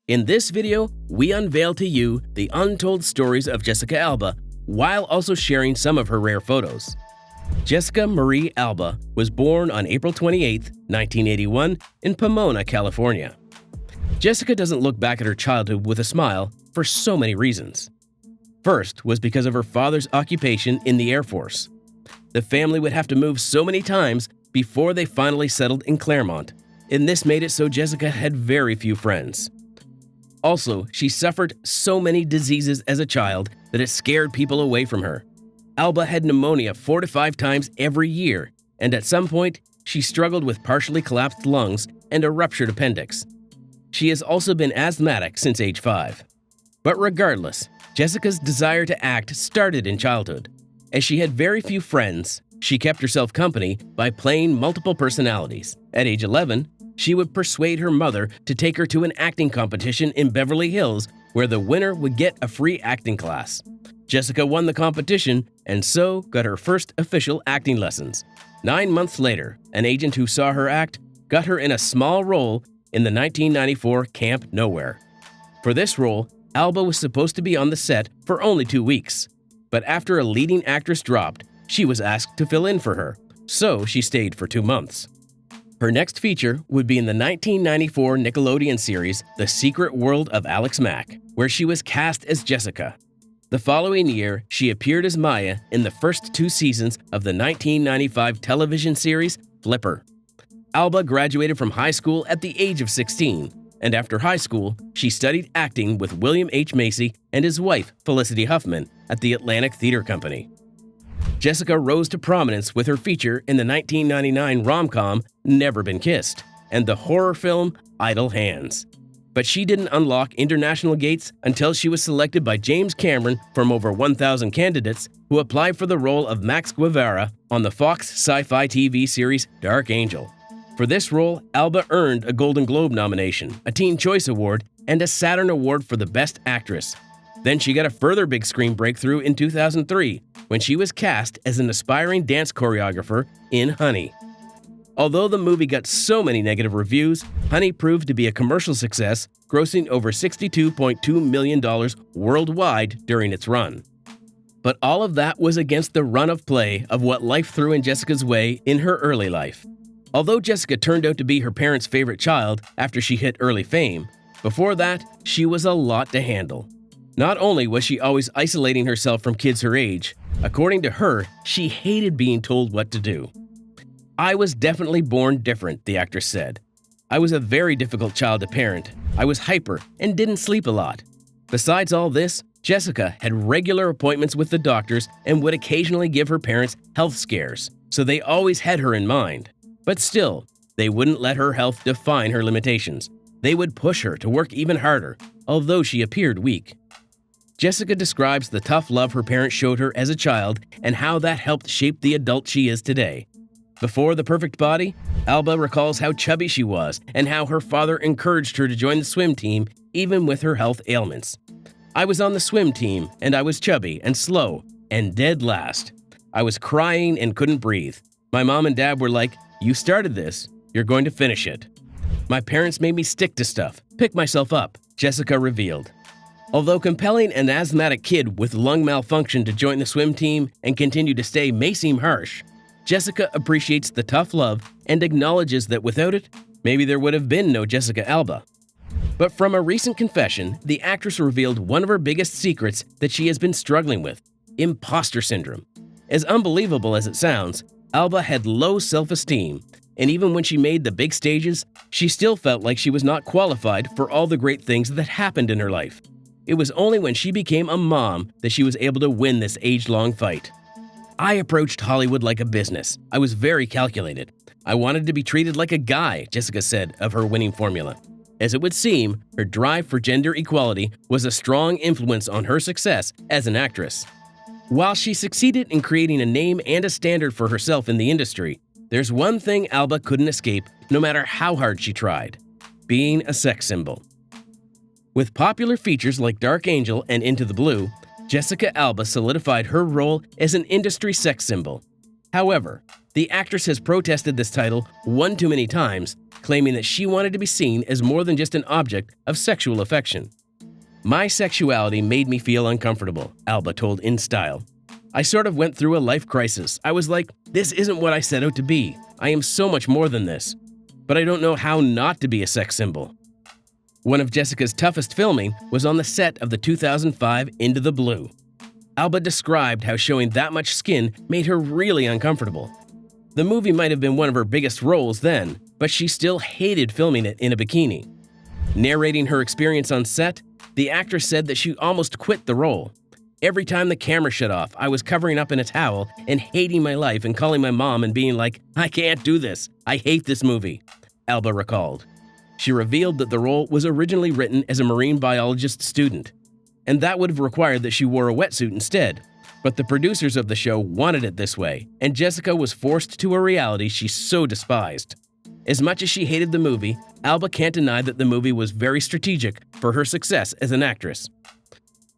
In this video, we unveil to you the untold stories of Jessica Alba while also sharing some of her rare photos. Jessica Marie Alba was born on April 28, 1981 in Pomona, California. Jessica doesn't look back at her childhood with a smile for so many reasons. First was because of her father's occupation in the Air Force. The family would have to move so many times before they finally settled in Claremont, and this made it so Jessica had very few friends. Also, she suffered so many diseases as a child that it scared people away from her. Alba had pneumonia 4 to 5 times every year, and at some point, she struggled with partially collapsed lungs and a ruptured appendix. She has also been asthmatic since age 5. But regardless, Jessica's desire to act started in childhood. As she had very few friends, she kept herself company by playing multiple personalities. At age 11, she would persuade her mother to take her to an acting competition in Beverly Hills where the winner would get a free acting class. Jessica won the competition and so got her first official acting lessons. 9 months later, an agent who saw her act got her in a small role in the 1994 Camp Nowhere. For this role, Alba was supposed to be on the set for only 2 weeks. But after a leading actress dropped, she was asked to fill in for her, so she stayed for 2 months. Her next feature would be in the 1994 Nickelodeon series The Secret World of Alex Mack, where she was cast as Jessica. The following year, she appeared as Maya in the first 2 seasons of the 1995 television series Flipper. Alba graduated from high school at the age of 16, and after high school, she studied acting with William H. Macy and his wife, Felicity Huffman, at the Atlantic Theater Company. Jessica rose to prominence with her feature in the 1999 rom-com Never Been Kissed and the horror film Idle Hands. But she didn't unlock international gates until she was selected by James Cameron from over 1,000 candidates who applied for the role of Max Guevara on the Fox sci-fi TV series Dark Angel. For this role, Alba earned a Golden Globe nomination, a Teen Choice Award, and a Saturn Award for the Best Actress. Then she got a further big screen breakthrough in 2003 when she was cast as an aspiring dance choreographer in Honey. Although the movie got so many negative reviews, Honey proved to be a commercial success, grossing over $62.2 million worldwide during its run. But all of that was against the run of play of what life threw in Jessica's way in her early life. Although Jessica turned out to be her parents' favorite child after she hit early fame, before that, she was a lot to handle. Not only was she always isolating herself from kids her age, according to her, she hated being told what to do. "I was definitely born different," the actress said. "I was a very difficult child to parent. I was hyper and didn't sleep a lot." Besides all this, Jessica had regular appointments with the doctors and would occasionally give her parents health scares, so they always had her in mind. But still, they wouldn't let her health define her limitations. They would push her to work even harder, although she appeared weak. Jessica describes the tough love her parents showed her as a child and how that helped shape the adult she is today. Before the perfect body, Alba recalls how chubby she was and how her father encouraged her to join the swim team even with her health ailments. "I was on the swim team and I was chubby and slow and dead last. I was crying and couldn't breathe. My mom and dad were like, 'You started this, you're going to finish it.' My parents made me stick to stuff, pick myself up," Jessica revealed. Although compelling an asthmatic kid with lung malfunction to join the swim team and continue to stay may seem harsh, Jessica appreciates the tough love and acknowledges that without it, maybe there would have been no Jessica Alba. But from a recent confession, the actress revealed one of her biggest secrets that she has been struggling with: imposter syndrome. As unbelievable as it sounds, Alba had low self-esteem, and even when she made the big stages, she still felt like she was not qualified for all the great things that happened in her life. It was only when she became a mom that she was able to win this age-long fight. "I approached Hollywood like a business. I was very calculated. I wanted to be treated like a guy," Jessica said of her winning formula. As it would seem, her drive for gender equality was a strong influence on her success as an actress. While she succeeded in creating a name and a standard for herself in the industry, there's one thing Alba couldn't escape no matter how hard she tried: being a sex symbol. With popular features like Dark Angel and Into the Blue, Jessica Alba solidified her role as an industry sex symbol. However, The actress has protested this title one too many times, claiming that she wanted to be seen as more than just an object of sexual affection. "My sexuality made me feel uncomfortable," Alba told InStyle. "I sort of went through a life crisis. I was like, this isn't what I set out to be. I am so much more than this. But I don't know how not to be a sex symbol." One of Jessica's toughest filming was on the set of the 2005 Into the Blue. Alba described how showing that much skin made her really uncomfortable. The movie might have been one of her biggest roles then, but she still hated filming it in a bikini. Narrating her experience on set, the actress said that she almost quit the role. "Every time the camera shut off, I was covering up in a towel and hating my life and calling my mom and being like, 'I can't do this. I hate this movie,'" Alba recalled. She revealed that the role was originally written as a marine biologist student, and that would have required that she wore a wetsuit instead. But the producers of the show wanted it this way, and Jessica was forced to a reality she so despised. As much as she hated the movie, Alba can't deny that the movie was very strategic for her success as an actress.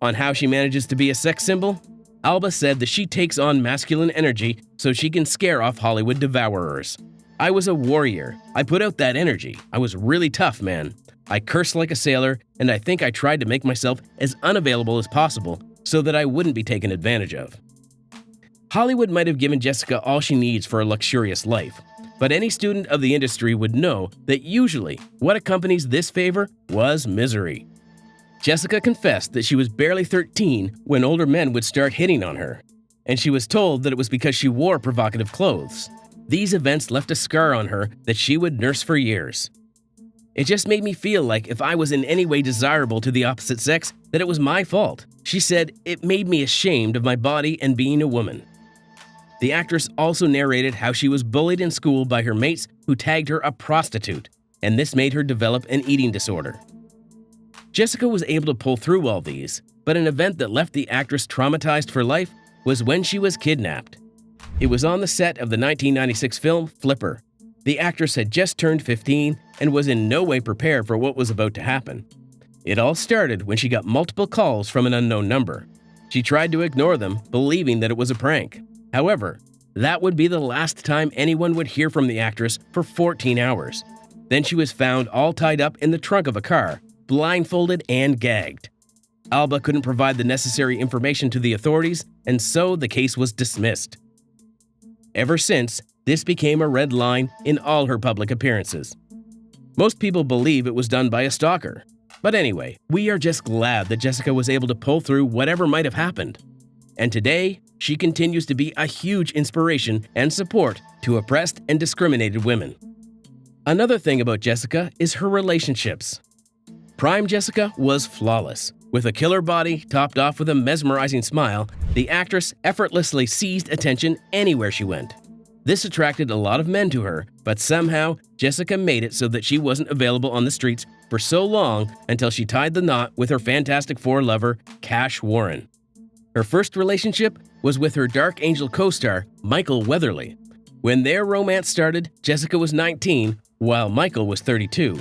On how she manages to be a sex symbol, Alba said that she takes on masculine energy so she can scare off Hollywood devourers. "I was a warrior. I put out that energy. I was really tough, man. I cursed like a sailor, and I think I tried to make myself as unavailable as possible so that I wouldn't be taken advantage of." Hollywood might have given Jessica all she needs for a luxurious life, but any student of the industry would know that usually what accompanies this favor was misery. Jessica confessed that she was barely 13 when older men would start hitting on her, and she was told that it was because she wore provocative clothes. These events left a scar on her that she would nurse for years. "It just made me feel like if I was in any way desirable to the opposite sex, that it was my fault." She said, "It made me ashamed of my body and being a woman." The actress also narrated how she was bullied in school by her mates who tagged her a prostitute, and this made her develop an eating disorder. Jessica was able to pull through all these, but an event that left the actress traumatized for life was when she was kidnapped. It was on the set of the 1996 film Flipper. The actress had just turned 15 and was in no way prepared for what was about to happen. It all started when she got multiple calls from an unknown number. She tried to ignore them, believing that it was a prank. However, that would be the last time anyone would hear from the actress for 14 hours. Then she was found all tied up in the trunk of a car, blindfolded and gagged. Alba couldn't provide the necessary information to the authorities, and so the case was dismissed. Ever since, this became a red line in all her public appearances. Most people believe it was done by a stalker. But anyway, we are just glad that Jessica was able to pull through whatever might have happened. And today, she continues to be a huge inspiration and support to oppressed and discriminated women. Another thing about Jessica is her relationships. Prime Jessica was flawless. With a killer body topped off with a mesmerizing smile, the actress effortlessly seized attention anywhere she went. This attracted a lot of men to her, but somehow Jessica made it so that she wasn't available on the streets for so long until she tied the knot with her Fantastic Four lover, Cash Warren. Her first relationship was with her Dark Angel co-star, Michael Weatherly. When their romance started, Jessica was 19, while Michael was 32.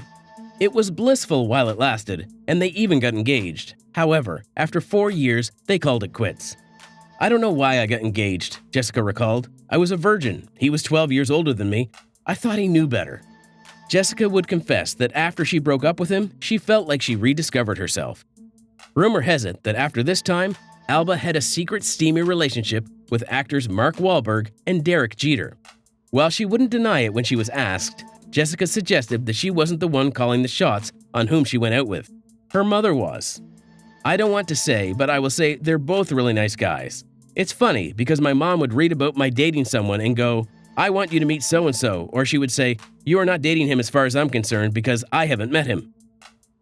It was blissful while it lasted, and they even got engaged. However, after 4 years, they called it quits. "I don't know why I got engaged," Jessica recalled. "I was a virgin. He was 12 years older than me. I thought he knew better." Jessica would confess that after she broke up with him, she felt like she rediscovered herself. Rumor has it that after this time, Alba had a secret steamy relationship with actors Mark Wahlberg and Derek Jeter. While she wouldn't deny it when she was asked, Jessica suggested that she wasn't the one calling the shots on whom she went out with. Her mother was. "I don't want to say, but I will say they're both really nice guys. It's funny because my mom would read about my dating someone and go, 'I want you to meet so-and-so,' or she would say, 'You are not dating him as far as I'm concerned because I haven't met him.'"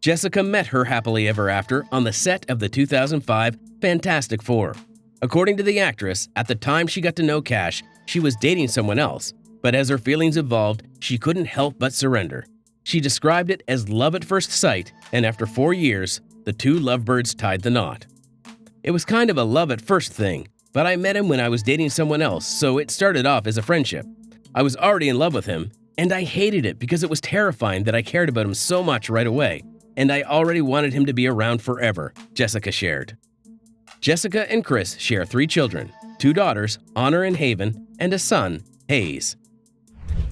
Jessica met her happily ever after on the set of the 2005 Fantastic Four. According to the actress, at the time she got to know Cash, she was dating someone else, but as her feelings evolved, she couldn't help but surrender. She described it as love at first sight, and after 4 years, the two lovebirds tied the knot. "It was kind of a love at first thing, but I met him when I was dating someone else, so it started off as a friendship. I was already in love with him, and I hated it because it was terrifying that I cared about him so much right away, and I already wanted him to be around forever," Jessica shared. Jessica and Chris share 3 children, 2 daughters, Honor and Haven, and a son, Haze.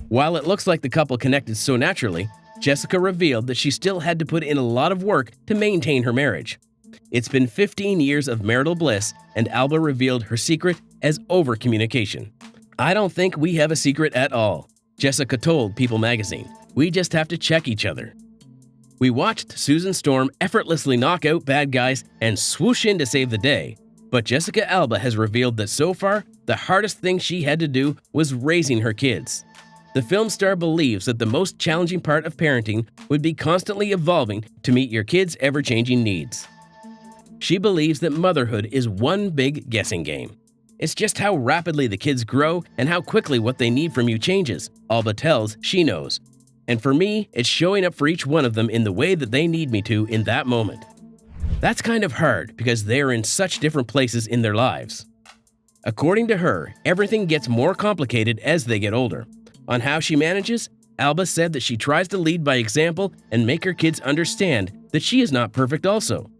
While it looks like the couple connected so naturally, Jessica revealed that she still had to put in a lot of work to maintain her marriage. It's been 15 years of marital bliss, and Alba revealed her secret as over-communication. "I don't think we have a secret at all," Jessica told People magazine. "We just have to check each other." We watched Susan Storm effortlessly knock out bad guys and swoosh in to save the day, but Jessica Alba has revealed that so far, the hardest thing she had to do was raising her kids. The film star believes that the most challenging part of parenting would be constantly evolving to meet your kids' ever-changing needs. She believes that motherhood is one big guessing game. It's just how rapidly the kids grow and how quickly what they need from you changes, Alba tells She Knows. And for me, it's showing up for each one of them in the way that they need me to in that moment. That's kind of hard because they are in such different places in their lives. According to her, everything gets more complicated as they get older. On how she manages, Alba said that she tries to lead by example and make her kids understand that she is not perfect also.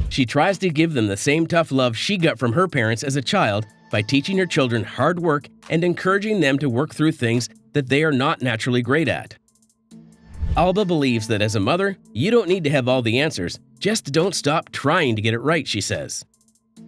She tries to give them the same tough love she got from her parents as a child by teaching her children hard work and encouraging them to work through things that they are not naturally great at. Alba believes that as a mother, you don't need to have all the answers, just don't stop trying to get it right, she says.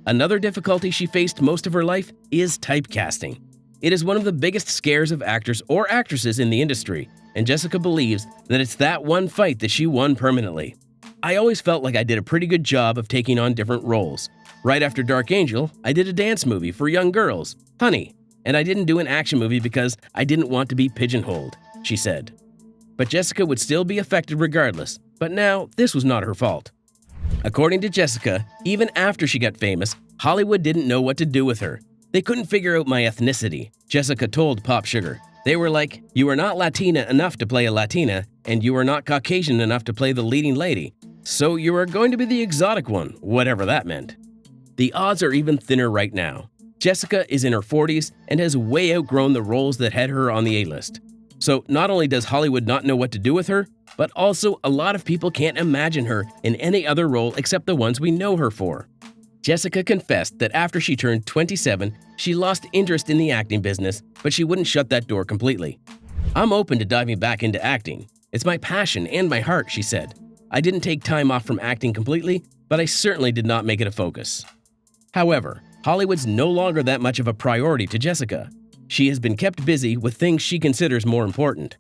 Another difficulty she faced most of her life is typecasting. It is one of the biggest scares of actors or actresses in the industry, and Jessica believes that it's that one fight that she won permanently. "I always felt like I did a pretty good job of taking on different roles. Right after Dark Angel, I did a dance movie for young girls, Honey, and I didn't do an action movie because I didn't want to be pigeonholed," she said. But Jessica would still be affected regardless, but now this was not her fault. According to Jessica, even after she got famous, Hollywood didn't know what to do with her. "They couldn't figure out my ethnicity," Jessica told Pop Sugar. "They were like, you are not Latina enough to play a Latina, and you are not Caucasian enough to play the leading lady. So you are going to be the exotic one, whatever that meant." The odds are even thinner right now. Jessica is in her 40s and has way outgrown the roles that had her on the A-list. So not only does Hollywood not know what to do with her, but also a lot of people can't imagine her in any other role except the ones we know her for. Jessica confessed that after she turned 27, she lost interest in the acting business, but she wouldn't shut that door completely. "I'm open to diving back into acting. It's my passion and my heart," she said. "I didn't take time off from acting completely, but I certainly did not make it a focus." However, Hollywood's no longer that much of a priority to Jessica. She has been kept busy with things she considers more important.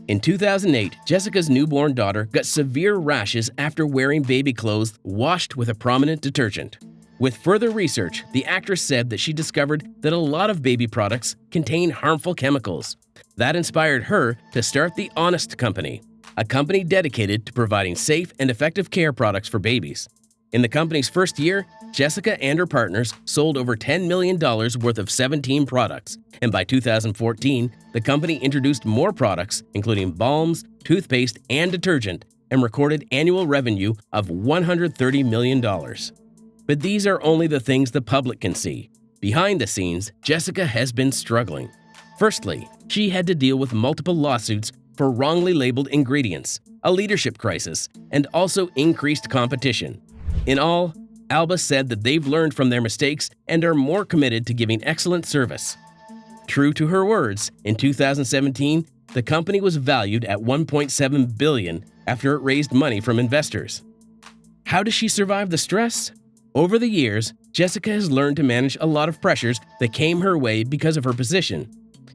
In 2008, Jessica's newborn daughter got severe rashes after wearing baby clothes washed with a prominent detergent. With further research, the actress said that she discovered that a lot of baby products contain harmful chemicals. That inspired her to start the Honest Company, a company dedicated to providing safe and effective care products for babies. In the company's first year, Jessica and her partners sold over $10 million worth of 17 products, and by 2014, the company introduced more products, including balms, toothpaste, and detergent, and recorded annual revenue of $130 million. But these are only the things the public can see. Behind the scenes, Jessica has been struggling. Firstly, she had to deal with multiple lawsuits for wrongly labeled ingredients, a leadership crisis, and also increased competition. In all, Alba said that they've learned from their mistakes and are more committed to giving excellent service. True to her words, in 2017, the company was valued at $1.7 billion after it raised money from investors. How does she survive the stress? Over the years, Jessica has learned to manage a lot of pressures that came her way because of her position.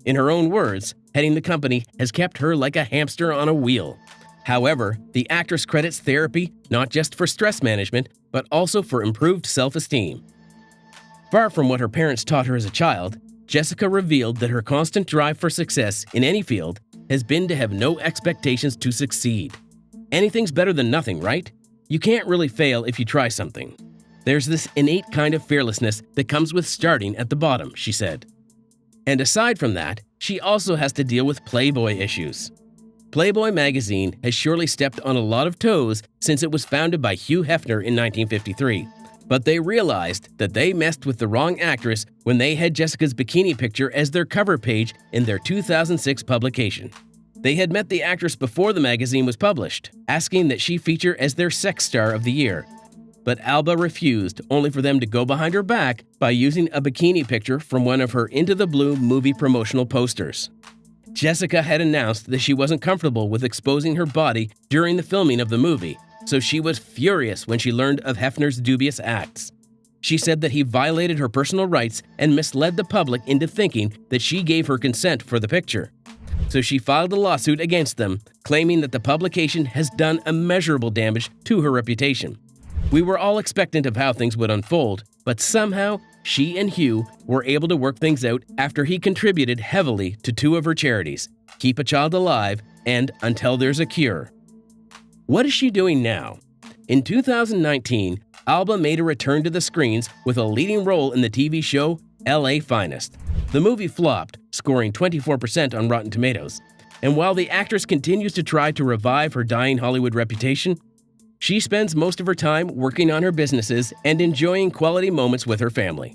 In her own words, heading the company has kept her like a hamster on a wheel. However, the actress credits therapy not just for stress management, but also for improved self-esteem. Far from what her parents taught her as a child, Jessica revealed that her constant drive for success in any field has been to have no expectations to succeed. Anything's better than nothing, right? You can't really fail if you try something. There's this innate kind of fearlessness that comes with starting at the bottom, she said. And aside from that, she also has to deal with Playboy issues. Playboy magazine has surely stepped on a lot of toes since it was founded by Hugh Hefner in 1953. But they realized that they messed with the wrong actress when they had Jessica's bikini picture as their cover page in their 2006 publication. They had met the actress before the magazine was published, asking that she feature as their sex star of the year. but Alba refused, only for them to go behind her back by using a bikini picture from one of her Into the Blue movie promotional posters. Jessica had announced that she wasn't comfortable with exposing her body during the filming of the movie, so she was furious when she learned of Hefner's dubious acts. She said that he violated her personal rights and misled the public into thinking that she gave her consent for the picture. So she filed a lawsuit against them, claiming that the publication has done immeasurable damage to her reputation. We were all expectant of how things would unfold, but somehow she and Hugh were able to work things out after he contributed heavily to two of her charities, Keep a Child Alive and Until There's a Cure. What is she doing now? In 2019, Alba made a return to the screens with a leading role in the TV show LA Finest. The movie flopped, scoring 24% on Rotten Tomatoes. And while the actress continues to try to revive her dying Hollywood reputation, she spends most of her time working on her businesses and enjoying quality moments with her family.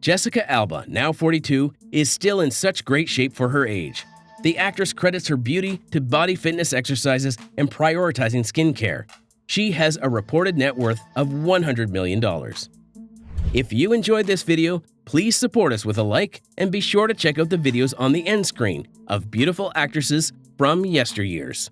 Jessica Alba, now 42, is still in such great shape for her age. The actress credits her beauty to body fitness exercises and prioritizing skincare. She has a reported net worth of $100 million. If you enjoyed this video, please support us with a like and be sure to check out the videos on the end screen of beautiful actresses from yesteryears.